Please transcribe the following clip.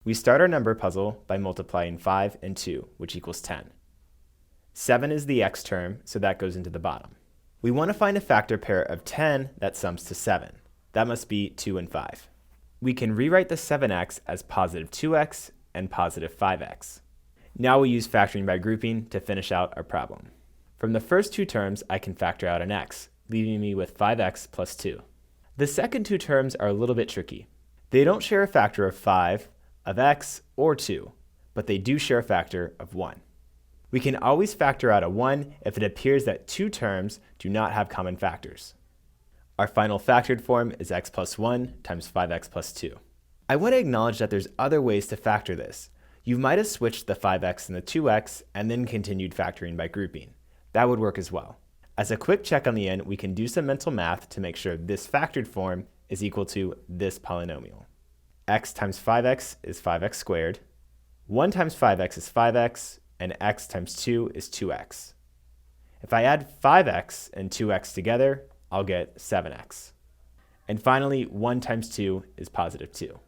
We start our number puzzle by multiplying 5 and 2, which equals 10. 7 is the x term, so that goes into the bottom. We want to find a factor pair of 10 that sums to 7. That must be 2 and 5. We can rewrite the 7x as positive 2x and positive 5x. Now we use factoring by grouping to finish out our problem. From the first two terms, I can factor out an x, leaving me with 5x plus 2. The second two terms are a little bit tricky. They don't share a factor of 5, of x, or 2, but they do share a factor of 1. We can always factor out a 1 if it appears that two terms do not have common factors. Our final factored form is x plus 1 times 5x plus 2. I want to acknowledge that there's other ways to factor this. You might have switched the 5x and the 2x and then continued factoring by grouping. That would work as well. As a quick check on the end, we can do some mental math to make sure this factored form is equal to this polynomial. X times 5x is 5x squared, 1 times 5x is 5x, and x times 2 is 2x. If I add 5x and 2x together, I'll get 7x. And finally, 1 times 2 is positive 2.